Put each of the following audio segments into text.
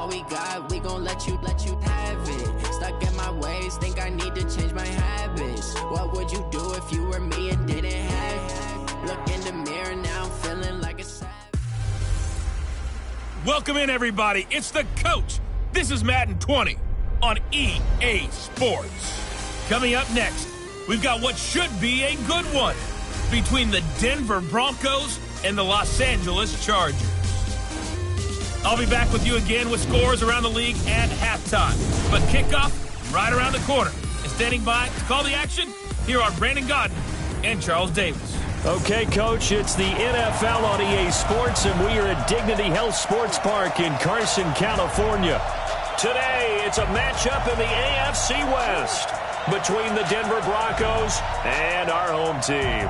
all we got, we gon' let you have it. Stuck in my ways, think I need to change my habits. What would you do if you were me and didn't have it? Look in the mirror now, I'm feeling like a savage. Welcome in, everybody. It's the coach. This is Madden 20 on EA Sports. Coming up next, we've got what should be a good one between the Denver Broncos and the Los Angeles Chargers. I'll be back with you again with scores around the league at halftime. But kickoff right around the corner. And standing by to call the action, here are Brandon Godden and Charles Davis. Okay, Coach, it's the NFL on EA Sports, and we are at Dignity Health Sports Park in Carson, California. Today, it's a matchup in the AFC West between the Denver Broncos and our home team.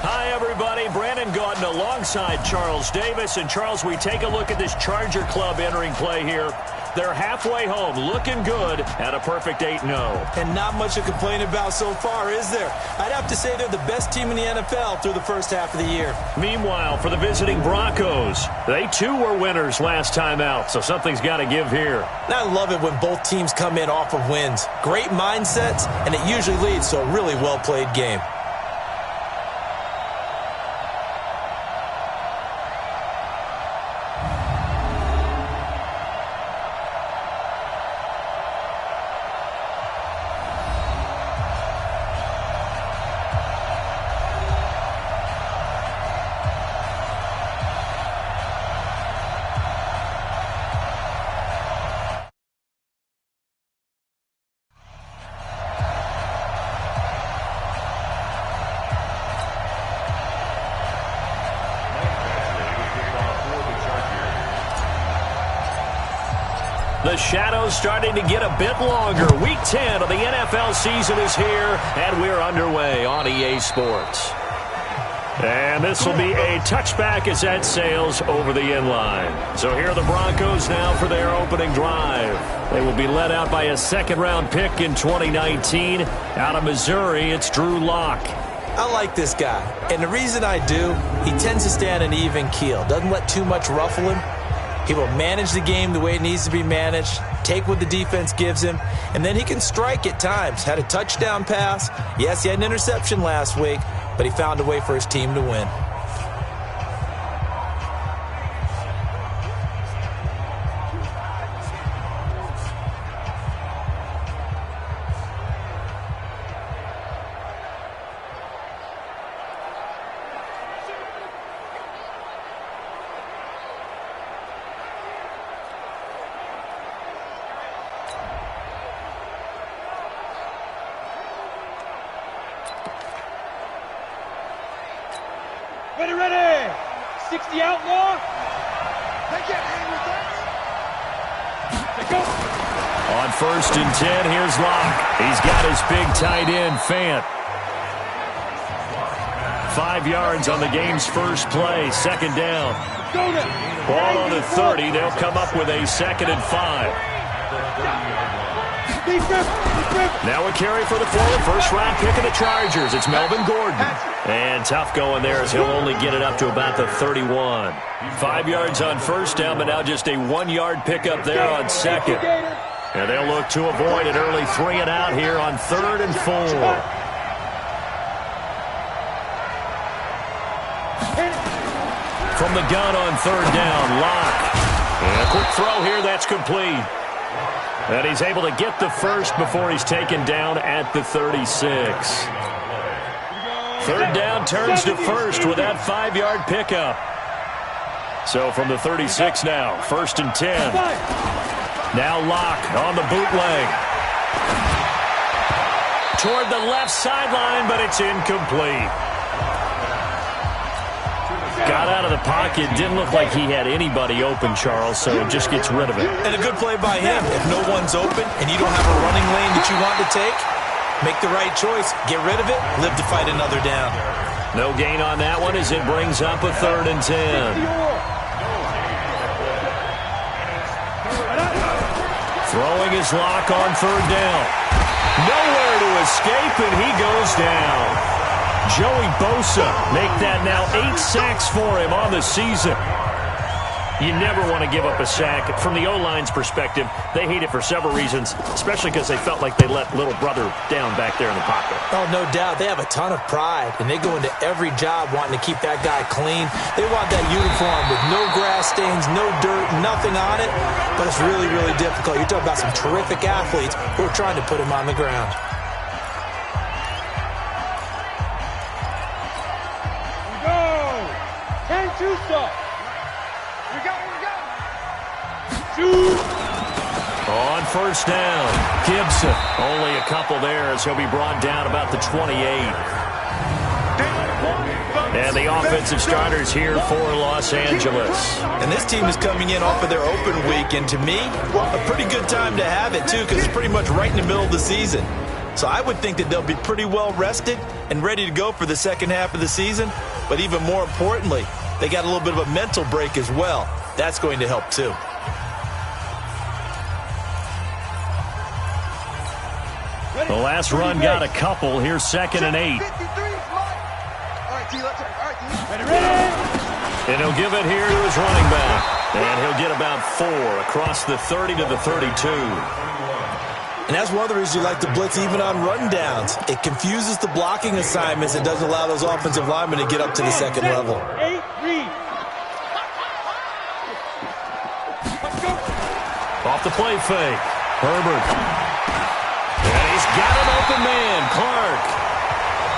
Hi, everybody. Brandon Gaudin alongside Charles Davis. And, Charles, we take a look at this Charger club entering play here. They're halfway home, looking good at a perfect 8-0. And not much to complain about so far, is there? I'd have to say they're the best team in the NFL through the first half of the year. Meanwhile, for the visiting Broncos, they too were winners last time out, so something's got to give here. And I love it when both teams come in off of wins. Great mindsets, and it usually leads to a really well-played game. The shadows starting to get a bit longer. Week 10 of the NFL season is here, and we're underway on EA Sports. And this will be a touchback as that sails over the inline. So here are the Broncos now for their opening drive. They will be led out by a second-round pick in 2019. Out of Missouri, it's Drew Lock. I like this guy, and the reason I do, he tends to stay on an even keel. Doesn't let too much ruffle him. He will manage the game the way it needs to be managed, take what the defense gives him, and then he can strike at times. Had a touchdown pass. Yes, he had an interception last week, but he found a way for his team to win. Ready. 60 outlaw. They get with that. They go. On 1st and 10, here's Locke. He's got his big tight end, Fant. 5 yards on the game's first play. Second down. Ball on the 30. They'll come up with a 2nd and 5. Now a carry for the forward. First-round pick of the Chargers. It's Melvin Gordon. And tough going there as he'll only get it up to about the 31. 5 yards on first down, but now just a 1-yard pickup there on second. And they'll look to avoid an early 3-and-out here on 3rd and 4. From the gun on 3rd down, Locke. And a quick throw here, that's complete. And he's able to get the first before he's taken down at the 36. 3rd down turns to first with that 5-yard pickup. So from the 36 now, 1st and 10. Now Locke on the bootleg. Toward the left sideline, but it's incomplete. Got out of the pocket. Didn't look like he had anybody open, Charles, so just gets rid of it. And a good play by him. If no one's open and you don't have a running lane that you want to take, make the right choice. Get rid of it. Live to fight another down. No gain on that one as it brings up a 3rd and 10. Throwing his Lock on 3rd down. Nowhere to escape, and he goes down. Joey Bosa make that now 8 sacks for him on the season. You never want to give up a sack. From the O-line's perspective, they hate it for several reasons, especially because they felt like they let little brother down back there in the pocket. Oh, no doubt. They have a ton of pride, and they go into every job wanting to keep that guy clean. They want that uniform with no grass stains, no dirt, nothing on it, but it's really, really difficult. You're talking about some terrific athletes who are trying to put him on the ground. On first down, Gibson. Only a couple there as he'll be brought down about the 28. And the offensive starters here for Los Angeles. And this team is coming in off of their open week, and to me, a pretty good time to have it, too, because it's pretty much right in the middle of the season. So I would think that they'll be pretty well rested and ready to go for the second half of the season. But even more importantly, they got a little bit of a mental break as well. That's going to help, too. The last run got a couple. Here's 2nd and 8. And he'll give it here to his running back. And he'll get about 4 across the 30 to the 32. And that's one of the reasons you like to blitz even on run downs. It confuses the blocking assignments. It doesn't allow those offensive linemen to get up to the second level. Off the play fake. Herbert. And he's got an open man, Clark.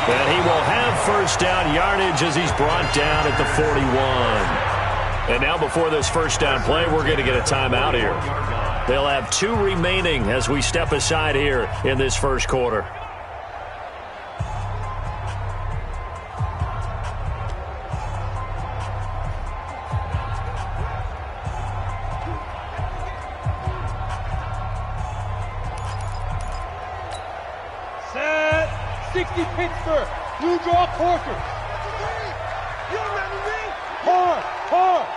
And he will have first down yardage as he's brought down at the 41. And now before this first down play, we're going to get a timeout here. They'll have 2 remaining as we step aside here in this first quarter. Set 60 Pittsburgh. Blue draw Corker. Hard.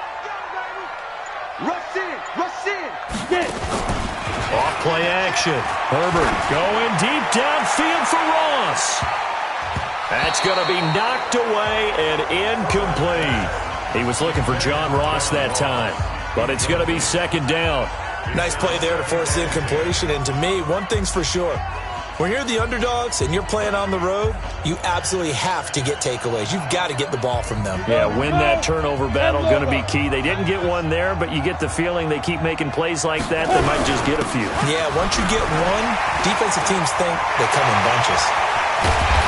Rush in. Get. Off play action. Herbert going deep downfield for Ross. That's going to be knocked away and incomplete. He was looking for John Ross that time, but it's going to be 2nd down. Nice play there to force the incompletion. And to me, one thing's for sure. When you're the underdogs and you're playing on the road, you absolutely have to get takeaways. You've got to get the ball from them. Yeah, win that turnover battle, going to be key. They didn't get one there, but you get the feeling they keep making plays like that, they might just get a few. Yeah, once you get one, defensive teams think they come in bunches.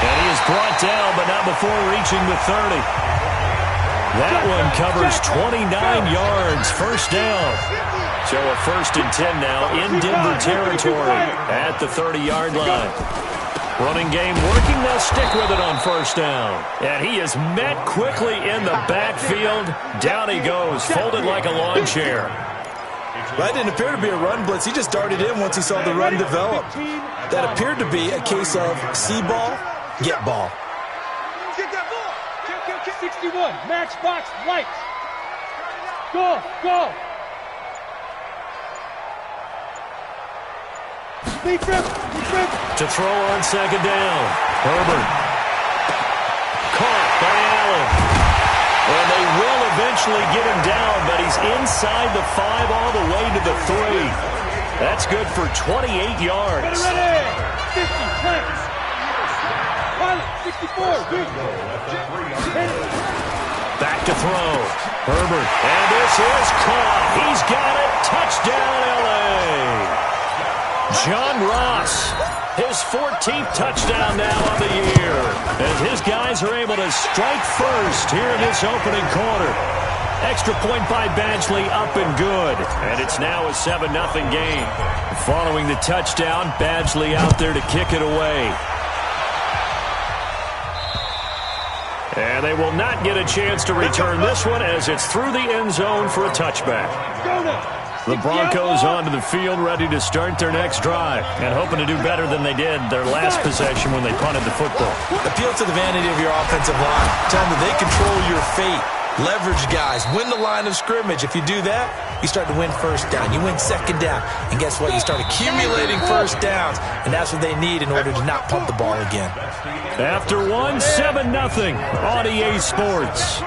And he is brought down, but not before reaching the 30. That one covers 29 yards, first down. So a 1st and 10 now in Denver territory at the 30-yard line. Running game working. They'll stick with it on first down. And he is met quickly in the backfield. Down he goes, folded like a lawn chair. That didn't appear to be a run blitz. He just darted in once he saw the run develop. That appeared to be a case of see ball, get ball. Get that ball. 61, matchbox, lights. Go. Big rip. To throw on 2nd down. Herbert. Caught by Allen. And they will eventually get him down, but he's inside the 5 all the way to the 3. That's good for 28 yards. Ready. 50, 20. Pilot, 64, good. Back to throw. Herbert. And this is caught. He's got it. Touchdown, L.A. John Ross, his 14th touchdown now of the year, as his guys are able to strike first here in this opening quarter. Extra point by Badgley, up and good, and it's now a 7-0 game. Following the touchdown, Badgley out there to kick it away. And they will not get a chance to return this one as it's through the end zone for a touchback. The Broncos onto the field, ready to start their next drive, and hoping to do better than they did their last possession when they punted the football. Appeal to the vanity of your offensive line. Tell them that they control your fate. Leverage guys. Win the line of scrimmage. If you do that, you start to win first down. You win 2nd down. And guess what? You start accumulating first downs, and that's what they need in order to not punt the ball again. After one, 7-0 on EA Sports.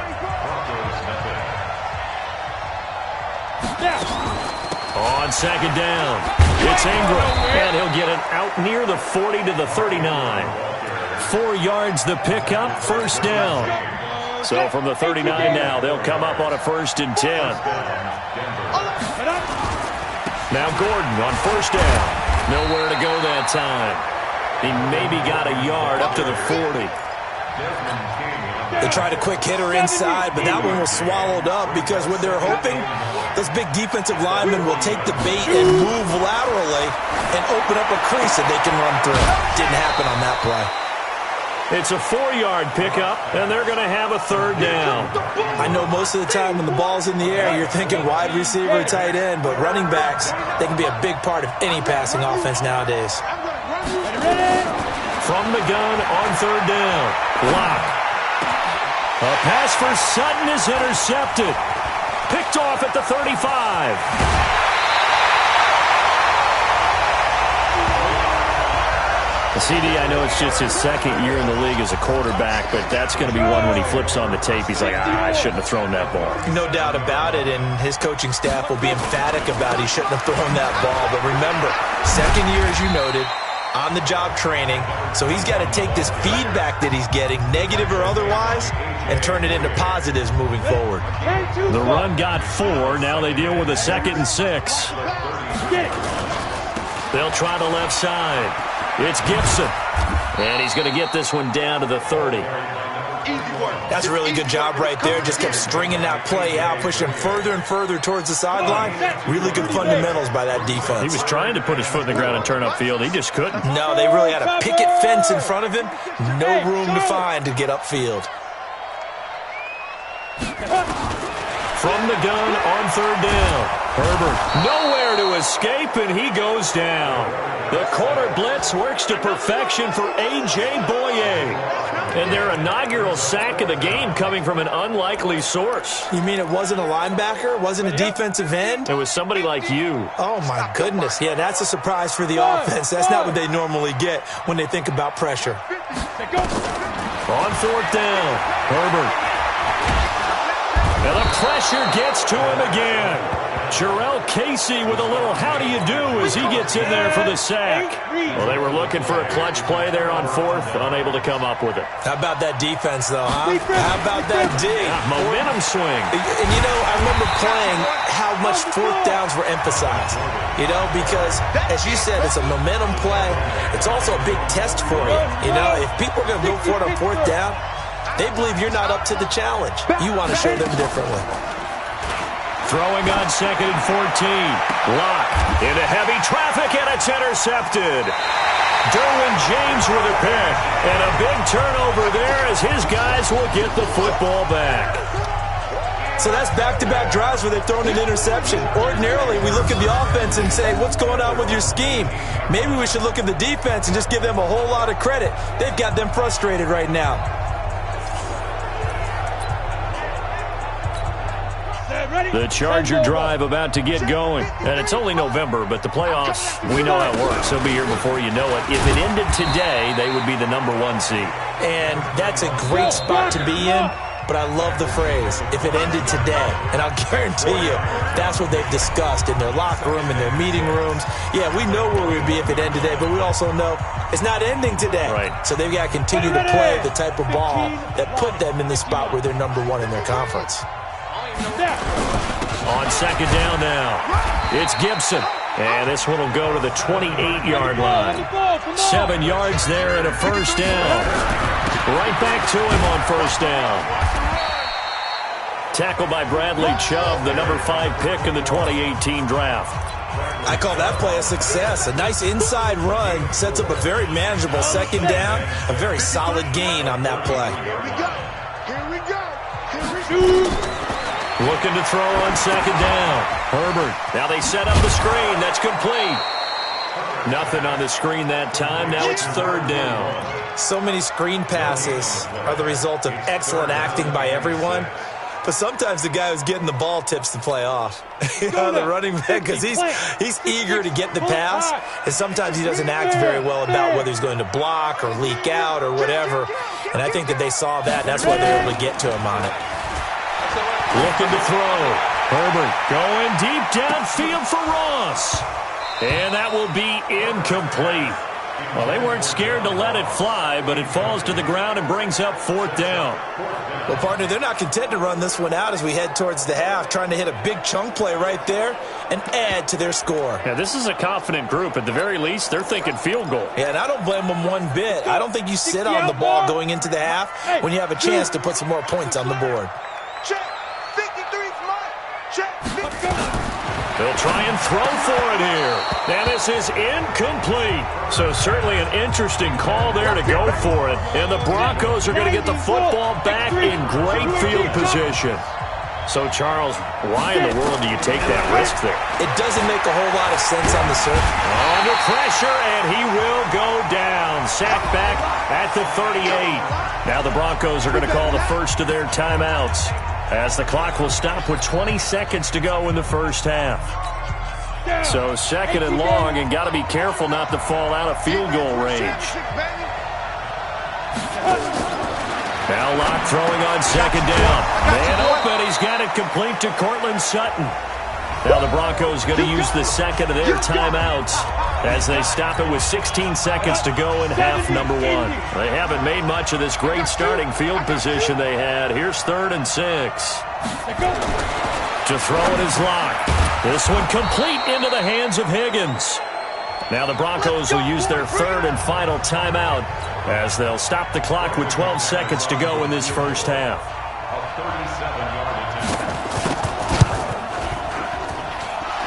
On second down, it's Ingram, and he'll get it out near the 40 to the 39. 4 yards the pickup, first down. So from the 39 now, they'll come up on a 1st and 10. Now Gordon on first down. Nowhere to go that time. He maybe got a yard up to the 40. They tried a quick hitter inside, but that one was swallowed up because what they're hoping, those big defensive linemen will take the bait and move laterally and open up a crease that they can run through. Didn't happen on that play. It's a 4-yard pickup, and they're going to have a 3rd down. I know most of the time when the ball's in the air, you're thinking wide receiver, tight end, but running backs, they can be a big part of any passing offense nowadays. From the gun on 3rd down. Block. A pass for Sutton is intercepted. Picked off at the 35. CD, I know it's just his 2nd year in the league as a quarterback, but that's going to be one when he flips on the tape. He's like, I shouldn't have thrown that ball. No doubt about it, and his coaching staff will be emphatic about he shouldn't have thrown that ball. But remember, 2nd year, as you noted, on-the-job training, so he's got to take this feedback that he's getting, negative or otherwise, and turn it into positives moving forward. The run got 4. Now they deal with a 2nd and 6. They'll try the left side. It's Gibson, and he's going to get this one down to the 30. That's a really good job right there. Just kept stringing that play out, pushing further and further towards the sideline. Really good fundamentals by that defense. He was trying to put his foot in the ground and turn upfield. He just couldn't. No, they really had a picket fence in front of him. No room to find to get upfield. From the gun on 3rd down. Herbert nowhere to escape, and he goes down. The corner blitz works to perfection for A.J. Boye. And their inaugural sack of the game coming from an unlikely source. You mean it wasn't a linebacker? It wasn't a defensive end? It was somebody like you. Oh, my goodness. Yeah, that's a surprise for the offense. That's not what they normally get when they think about pressure. On 4th down, Herbert. And the pressure gets to him again. Jarrell Casey with a little how do you do as he gets in there for the sack. Well, they were looking for a clutch play there on 4th, unable to come up with it. How about that defense, though, huh? How about that dig? Momentum swing. And, you know, I remember playing how much 4th downs were emphasized, you know, because, as you said, it's a momentum play. It's also a big test for you. You know, if people are going to go for it on 4th down, they believe you're not up to the challenge. You want to show them differently. Throwing on 2nd and 14. Lock into heavy traffic, and it's intercepted. Derwin James with a pick. And a big turnover there as his guys will get the football back. So that's back-to-back drives where they've thrown an interception. Ordinarily, we look at the offense and say, what's going on with your scheme? Maybe we should look at the defense and just give them a whole lot of credit. They've got them frustrated right now. The Charger drive about to get going. And it's only November, but the playoffs, we know how it works. They'll be here before you know it. If it ended today, they would be the #1 seed. And that's a great spot to be in, but I love the phrase, if it ended today. And I'll guarantee you, that's what they've discussed in their locker room, in their meeting rooms. Yeah, we know where we'd be if it ended today, but we also know it's not ending today. Right. So they've got to continue to play the type of ball that put them in the spot where they're #1 in their conference. On 2nd down now, it's Gibson. And this one will go to the 28-yard line. 7 yards there and a 1st down. Right back to him on 1st down. Tackled by Bradley Chubb, the #5 pick in the 2018 draft. I call that play a success. A nice inside run sets up a very manageable 2nd down. A very solid gain on that play. Looking to throw on 2nd down. Herbert. Now they set up the screen. That's complete. Nothing on the screen that time. Now it's 3rd down. So many screen passes are the result of excellent acting by everyone. But sometimes the guy who's getting the ball tips the play off. You know, the running back, because he's eager to get the pass. And sometimes he doesn't act very well about whether he's going to block or leak out or whatever. And I think that they saw that, and that's why they were able to get to him on it. Looking to throw. Herbert going deep downfield for Ross. And that will be incomplete. Well, they weren't scared to let it fly, but it falls to the ground and brings up 4th down. Well, partner, they're not content to run this one out as we head towards the half, trying to hit a big chunk play right there and add to their score. Yeah, this is a confident group. At the very least, they're thinking field goal. Yeah, and I don't blame them one bit. I don't think you sit on the ball going into the half when you have a chance to put some more points on the board. Check. 53's mine. Check. They'll try and throw for it here. And this is incomplete. So certainly an interesting call there to go for it. And the Broncos are going to get the football back in great field position. So, Charles, why in the world do you take that risk there? It doesn't make a whole lot of sense on the surface. Under pressure, and he will go down. Sacked back at the 38. Now the Broncos are going to call the first of their timeouts, as the clock will stop with 20 seconds to go in the first half. So 2nd and long, and got to be careful not to fall out of field goal range. Now Locke throwing on 2nd down. Man open, he's got it complete to Cortland Sutton. Now the Broncos going to use the second of their timeouts as they stop it with 16 seconds to go in half number 1. They haven't made much of this great starting field position they had. Here's 3rd and 6. To throw it is Locke. This one complete into the hands of Higgins. Now the Broncos will use their 3rd and final timeout as they'll stop the clock with 12 seconds to go in this first half.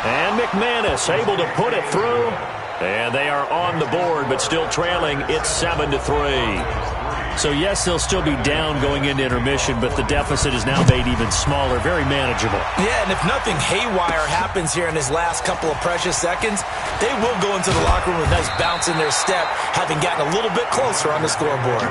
And McManus able to put it through. And they are on the board, but still trailing. It's 7-3. So, yes, they'll still be down going into intermission, but the deficit is now made even smaller, very manageable. Yeah, and if nothing haywire happens here in his last couple of precious seconds, they will go into the locker room with a nice bounce in their step, having gotten a little bit closer on the scoreboard.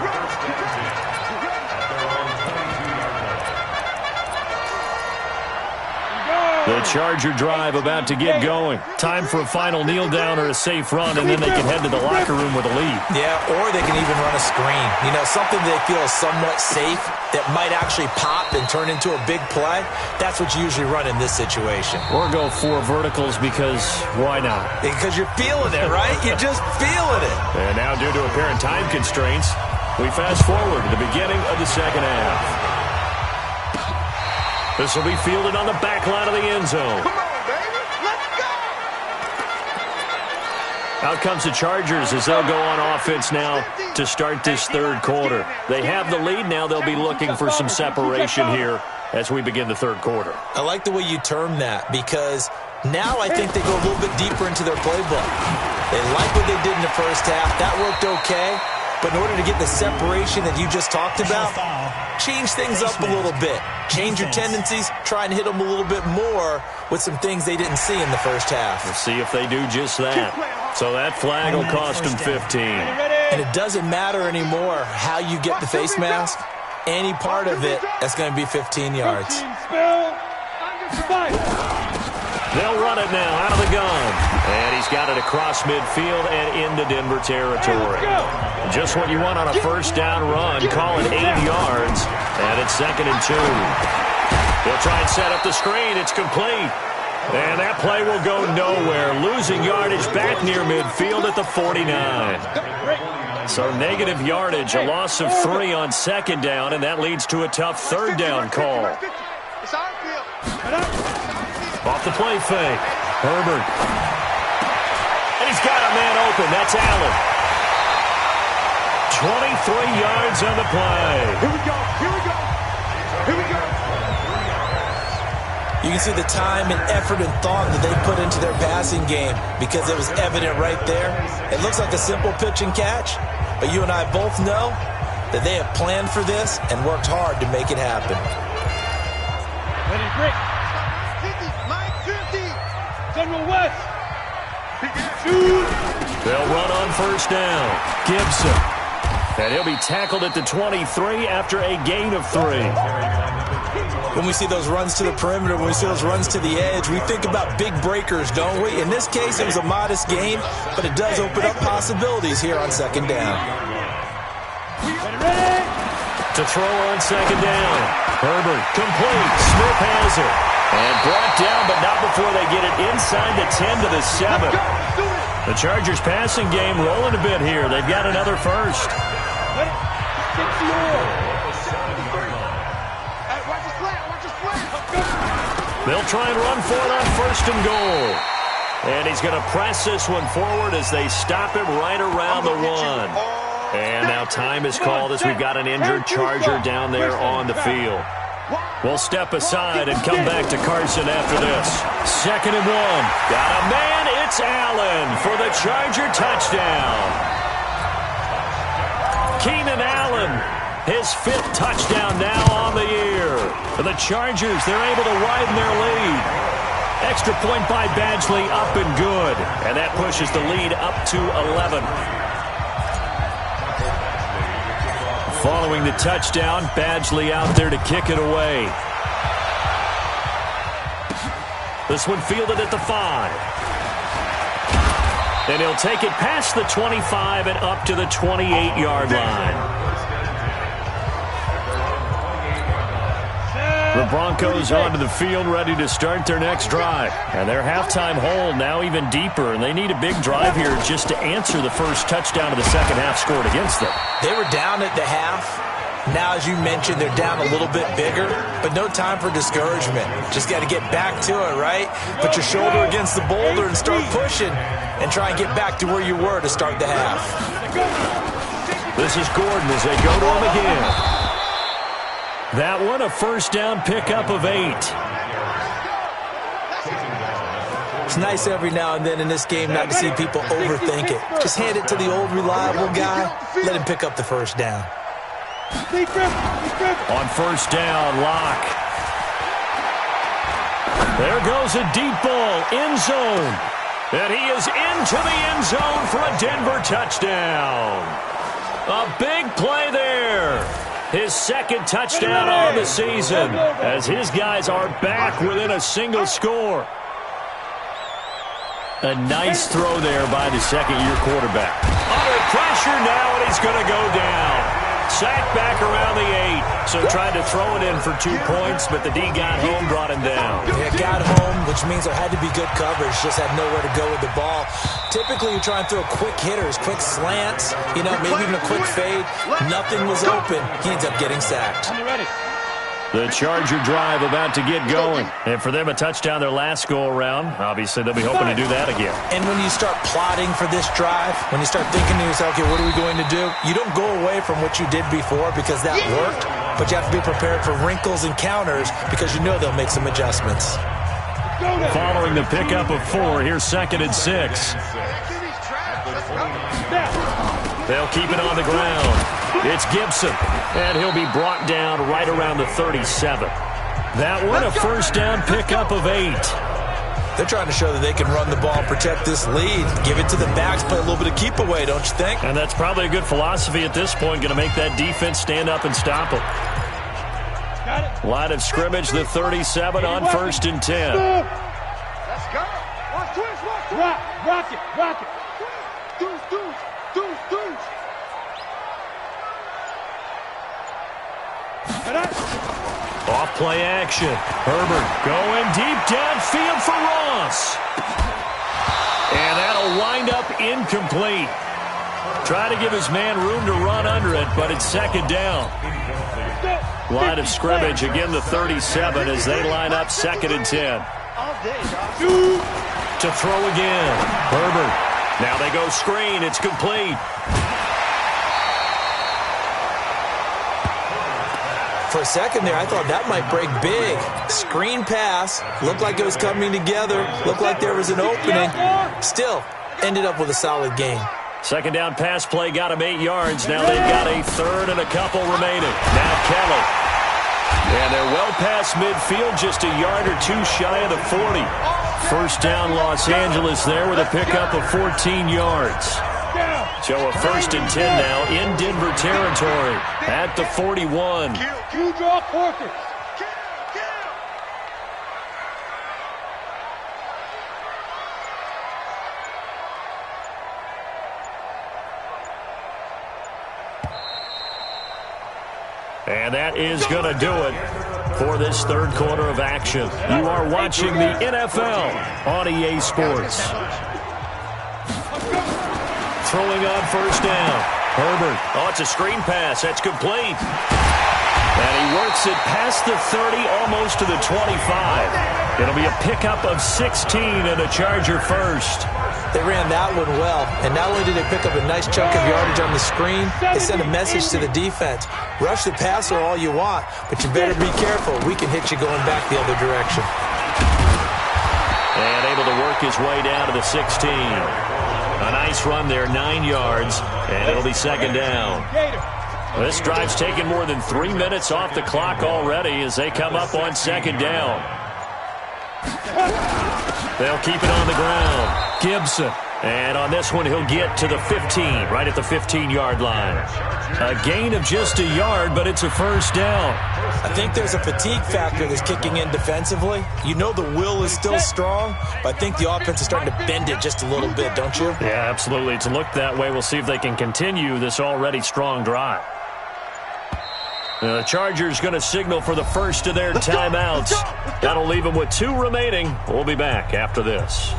The Charger drive about to get going. Time for a final kneel down or a safe run, and then they can head to the locker room with a lead. Yeah, or they can even run a screen. You know, something they feel is somewhat safe that might actually pop and turn into a big play. That's what you usually run in this situation. Or go 4 verticals because why not? Because you're feeling it, right? You're just feeling it. And now, due to apparent time constraints, we fast forward to the beginning of the second half. This will be fielded on the back line of the end zone. Come on, baby. Let's go. Out comes the Chargers as they'll go on offense now to start this 3rd quarter. They have the lead now. They'll be looking for some separation here as we begin the 3rd quarter. I like the way you term that, because now I think they go a little bit deeper into their playbook. They like what they did in the first half. That worked okay. But in order to get the separation that you just talked about, change things up a little bit. Change your tendencies, try and hit them a little bit more with some things they didn't see in the first half. We'll see if they do just that. So that flag will cost them 15. And it doesn't matter anymore how you get the face mask. Any part of it, that's going to be 15 yards. They'll run it now out of the gun. And he's got it across midfield and into Denver territory. Just what you want on a first down run. Call it 8 yards. And it's 2nd and 2. They'll try and set up the screen. It's complete. And that play will go nowhere. Losing yardage back near midfield at the 49. So negative yardage, a loss of 3 on 2nd down, and that leads to a tough 3rd down call. Off the play fake. Herbert. And he's got a man open. That's Allen. 23 yards on the play. Here we go. Here we go. Here we go. You can see the time and effort and thought that they put into their passing game, because it was evident right there. It looks like a simple pitch and catch, but you and I both know that they have planned for this and worked hard to make it happen. Ready, break. 50, Mike 50. General West. They'll run on first down. Gibson. And he'll be tackled at the 23 after a gain of 3. When we see those runs to the perimeter, when we see those runs to the edge, we think about big breakers, don't we? In this case, it was a modest gain, but it does open up possibilities here on 2nd down. To throw on 2nd down. Herbert complete. Smith has it. And brought down, but not before they get it inside the 10 to the 7. The Chargers passing game rolling a bit here. They've got another first. They'll try and run for it on first and goal. And he's going to press this one forward as they stop him right around the 1. And now time is called as we've got an injured Charger down there on the field. We'll step aside and come back to Carson after this. 2nd and 1. Got a man. It's Allen for the Charger touchdown. Keenan Allen, his 5th touchdown now on the year. For the Chargers, they're able to widen their lead. Extra point by Badgley, up and good. And that pushes the lead up to 11. Following the touchdown, Badgley out there to kick it away. This one fielded at the 5. And he'll take it past the 25 and up to the 28-yard line. The Broncos onto the field ready to start their next drive. And their halftime hole now even deeper, and they need a big drive here just to answer the first touchdown of the second half scored against them. They were down at the half. Now, as you mentioned, they're down a little bit bigger, but no time for discouragement. Just got to get back to it, right? Put your shoulder against the boulder and start pushing and try and get back to where you were to start the half. This is Gordon as they go to him again. That one, a first down pickup of 8. It's nice every now and then in this game not to see people overthink it. Just hand it to the old reliable guy. Let him pick up the first down. On first down, Locke. There goes a deep ball, end zone. And he is into the end zone for a Denver touchdown. A big play there. His 2nd touchdown on the season as his guys are back within a single score. A nice throw there by the second-year quarterback. Under pressure now, and he's going to go down. Sacked back around the 8, so tried to throw it in for 2 points, but the D got home, brought him down. Yeah, got home, which means there had to be good coverage, just had nowhere to go with the ball. Typically, you try and throw quick hitters, quick slants, maybe even a quick fade. Nothing was open. He ends up getting sacked. The Charger drive about to get going. And for them, a touchdown their last go-around. Obviously, they'll be hoping to do that again. And when you start plotting for this drive, when you start thinking to yourself, okay, what are we going to do? You don't go away from what you did before because that worked, but you have to be prepared for wrinkles and counters because you know they'll make some adjustments. Following the pickup of 4, here's 2nd and 6. They'll keep it on the ground. It's Gibson, and he'll be brought down right around the 37. That one, a first down pickup of 8. They're trying to show that they can run the ball, protect this lead, give it to the backs, play a little bit of keep away, don't you think? And that's probably a good philosophy at this point, going to make that defense stand up and stop them. Line of scrimmage, the 37 on 1st and 10. Let's go. Rock it. Deuce. Off play action. Herbert going deep downfield for Ross. And that'll wind up incomplete. Try to give his man room to run under it, but it's 2nd down. Line of scrimmage, again the 37 as they line up 2nd and 10. To throw again. Herbert. Now they go screen. It's complete. For a second there, I thought that might break big. Screen pass. Looked like it was coming together. Looked like there was an opening. Still, ended up with a solid game. 2nd down pass play got him 8 yards. Now they've got a 3rd and a couple remaining. Now Kelly. And they're well past midfield, just a yard or 2 shy of the 40. First down Los Angeles there with a pickup of 14 yards. So a 1st and 10 now in Denver territory at the 41. You draw Porkers. And that is going to do it for this third quarter of action. You are watching the NFL on EA Sports. Throwing on first down. Herbert. Oh, it's a screen pass. That's complete. And he works it past the 30, almost to the 25. It'll be a pickup of 16 and a Charger first. They ran that one well, and not only did they pick up a nice chunk of yardage on the screen, they sent a message to the defense. Rush the passer all you want, but you better be careful. We can hit you going back the other direction. And able to work his way down to the 16. A nice run there, 9 yards, and it'll be second down. This drive's taken more than 3 minutes off the clock already as they come up on second down. They'll keep it on the ground. Gibson. And on this one, he'll get to the 15, right at the 15-yard line. A gain of just a yard, but it's a first down. I think there's a fatigue factor that's kicking in defensively. You know the will is still strong, but I think the offense is starting to bend it just a little bit, don't you? Yeah, absolutely. It's looked that way. We'll see if they can continue this already strong drive. The Chargers going to signal for the first of their timeouts. That'll leave them with 2 remaining. We'll be back after this.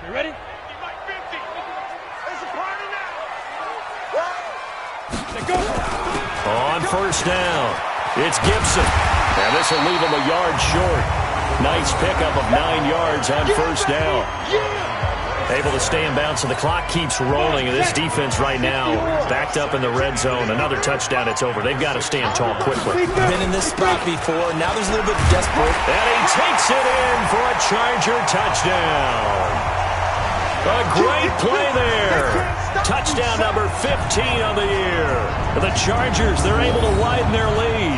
You ready? On first down, it's Gibson. And this will leave him a yard short. Nice pickup of 9 yards on first down. Able to stay in bounds, so the clock keeps rolling. And this defense right now backed up in the red zone. Another touchdown, it's over. They've got to stand tall quickly. Been in this spot before. Now there's a little bit of desperate. And he takes it in for a Charger touchdown. A great play there. Touchdown number 15 on the year. The Chargers, they're able to widen their lead.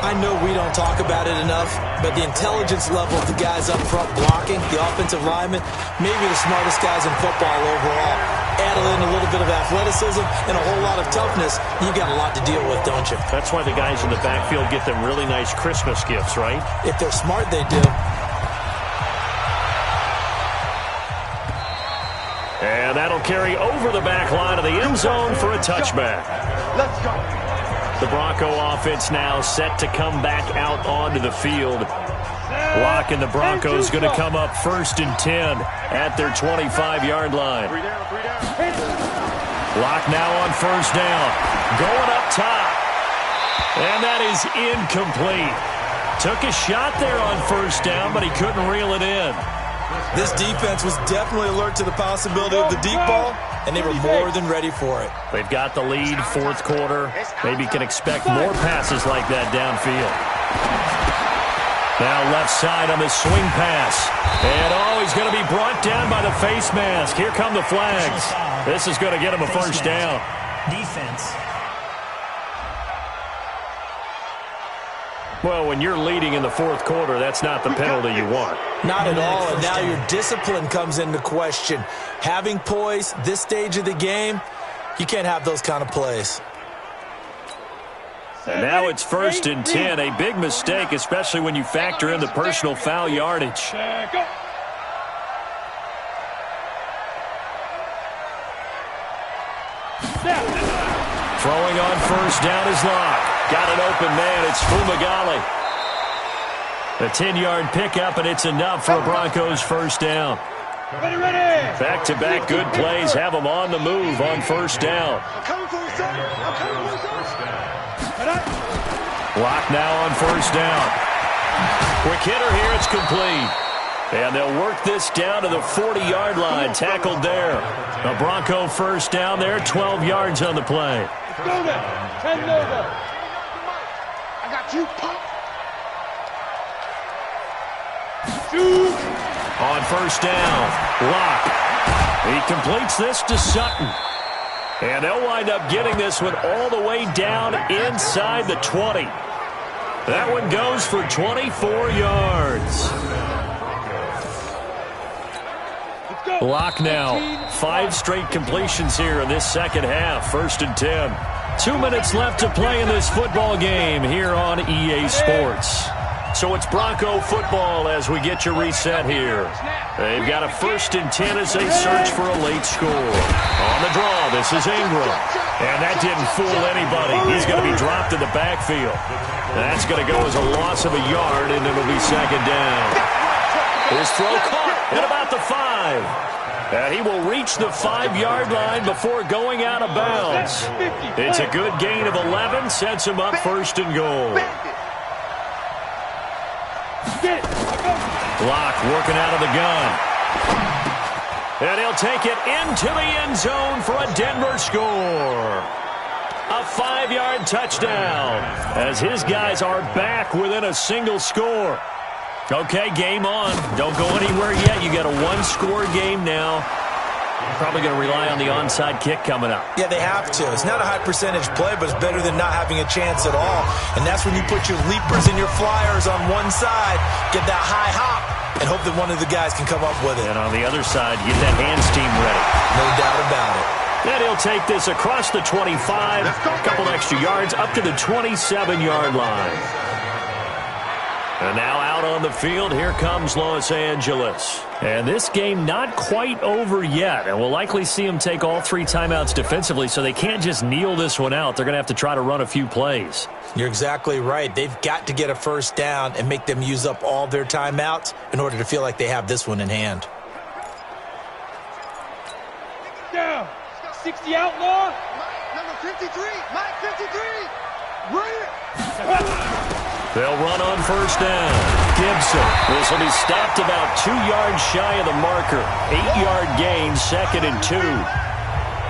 I know we don't talk about it enough, but the intelligence level of the guys up front blocking, the offensive linemen, maybe the smartest guys in football overall. Add in a little bit of athleticism and a whole lot of toughness, you've got a lot to deal with, don't you? That's why the guys in the backfield get them really nice Christmas gifts, right? If they're smart, they do. And that'll carry over the back line of the end zone for a touchback. Let's go. The Bronco offense now set to come back out onto the field. Locke and the Broncos going to come up first and 10 at their 25-yard line. Locke now on first down. Going up top. And that is incomplete. Took a shot there on first down, but he couldn't reel it in. This defense was definitely alert to the possibility of the deep ball, and they were more than ready for it. They've got the lead, fourth quarter. Maybe can expect more passes like that downfield. Now left side on the swing pass. And, he's going to be brought down by the face mask. Here come the flags. This is going to get him a first down. Defense. Well, when you're leading in the fourth quarter, that's not the penalty you want. Not at all, and now your discipline comes into question. Having poise, this stage of the game, you can't have those kind of plays. And now it's first and 10, a big mistake, especially when you factor in the personal foul yardage. Throwing on first down is Locke. Got an open man. It's Fumagalli. A 10-yard pickup, and it's enough for a Broncos first down. Back-to-back good plays have them on the move on first down. Locke now on first down. Quick hitter here. It's complete. And they'll work this down to the 40-yard line. Tackled there. A Bronco first down there, 12 yards on the play. Go now. 10 no go. I got you. Shoot. On first down, Locke. He completes this to Sutton. And they'll wind up getting this one all the way down inside the 20. That one goes for 24 yards. Locke now, 5 straight completions here in this second half, 1st and 10. 2 minutes left to play in this football game here on EA Sports. So it's Bronco football as we get your reset here. They've got a 1st and 10 as they search for a late score. On the draw, this is Ingram. And that didn't fool anybody. He's going to be dropped in the backfield. That's going to go as a loss of a yard, and it'll be 2nd down. His throw caught at about the 5. And he will reach the 5-yard line before going out of bounds. It's a good gain of 11, sets him up 1st and goal. Locke working out of the gun. And he'll take it into the end zone for a Denver score. A 5-yard touchdown as his guys are back within a single score. Okay, game on. Don't go anywhere yet. You got a 1-score game now. Probably going to rely on the onside kick coming up. Yeah, they have to. It's not a high percentage play, but it's better than not having a chance at all. And that's when you put your leapers and your flyers on one side, get that high hop, and hope that one of the guys can come up with it. And on the other side, get that hands team ready. No doubt about it. And he'll take this across the 25, a couple extra yards, up to the 27-yard line. And now out on the field, here comes Los Angeles. And this game not quite over yet. And we'll likely see them take all 3 timeouts defensively, so they can't just kneel this one out. They're going to have to try to run a few plays. You're exactly right. They've got to get a 1st down and make them use up all their timeouts in order to feel like they have this one in hand. Down. 60 outlaw. Number 53. Mike 53. Right. They'll run on 1st down. Gibson. This will be stopped about 2 yards shy of the marker. 8-yard gain, 2nd and 2.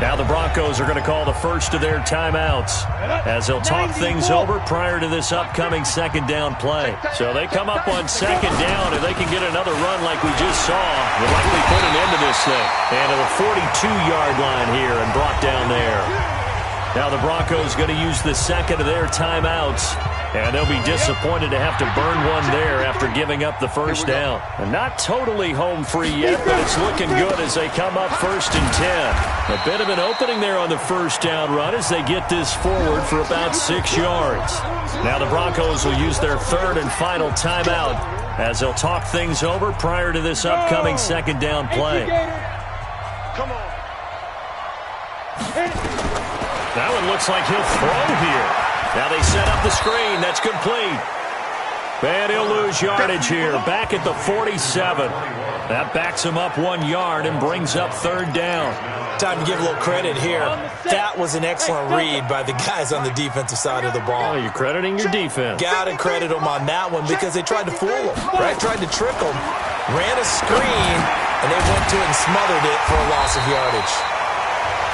Now the Broncos are going to call the first of their timeouts as they'll talk things over prior to this upcoming 2nd down play. So they come up on 2nd down, and they can get another run like we just saw. Will likely put an end to this thing. And to the 42-yard line here and brought down there. Now the Broncos going to use the 2nd of their timeouts. And they'll be disappointed to have to burn one there after giving up the 1st down. And not totally home free yet, but it's looking good as they come up 1st and 10. A bit of an opening there on the 1st down run as they get this forward for about 6 yards. Now the Broncos will use their 3rd and final timeout as they'll talk things over prior to this upcoming 2nd down play. Come on. That one looks like he'll throw here. Now they set up the screen. That's complete. And he'll lose yardage here. Back at the 47. That backs him up 1 yard and brings up 3rd down. Time to give a little credit here. That was an excellent read by the guys on the defensive side of the ball. Oh, you're crediting your defense. Got to credit them on that one because they tried to fool them, right? Tried to trick them. Ran a screen, and they went to it and smothered it for a loss of yardage.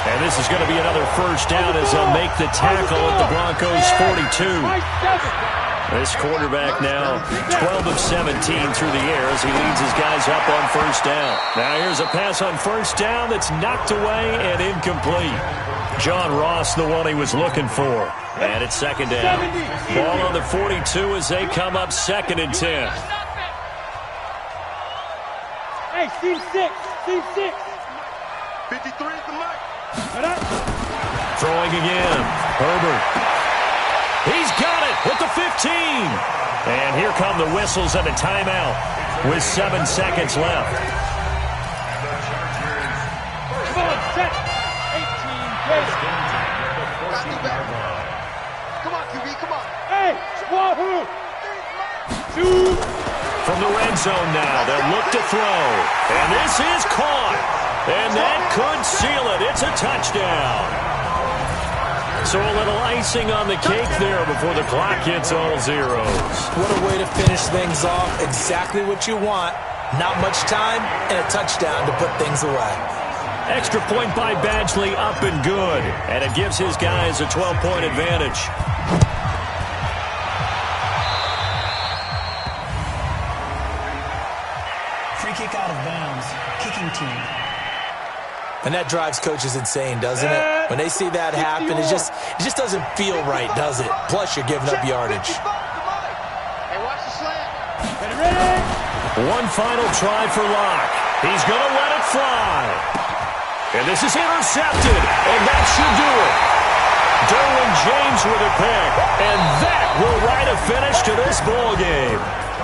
And this is going to be another 1st down as they'll make the tackle at the Broncos' 42. This quarterback now 12 of 17 through the air as he leads his guys up on 1st down. Now here's a pass on 1st down that's knocked away and incomplete. John Ross, the one he was looking for. And it's 2nd down. Ball on the 42 as they come up 2nd and 10. Hey, team 6. Team 6. 53 for Mike. Throwing again. Herbert. He's got it at the 15. And here come the whistles and a timeout with 7 seconds left. Come on, set. 18, great. Come on, QB, come on. Hey, Wahoo. 2. From the red zone now, they'll look to throw. And this is caught. And that could seal it. It's a touchdown. So a little icing on the cake there before the clock hits all zeros. What a way to finish things off. Exactly what you want. Not much time and a touchdown to put things away. Extra point by Badgley, up and good. And it gives his guys a 12-point advantage. Free kick out of bounds. Kicking team. And that drives coaches insane, doesn't it? When they see that happen, it just doesn't feel right, does it? Plus, you're giving up yardage. Hey, watch the slant. One final try for Locke. He's going to let it fly. And this is intercepted. And that should do it. Derwin James with a pick. And that will write a finish to this ball game.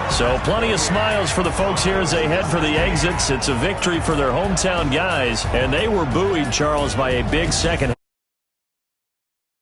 So plenty of smiles for the folks here as they head for the exits. It's a victory for their hometown guys. And they were buoyed, Charles, by a big second.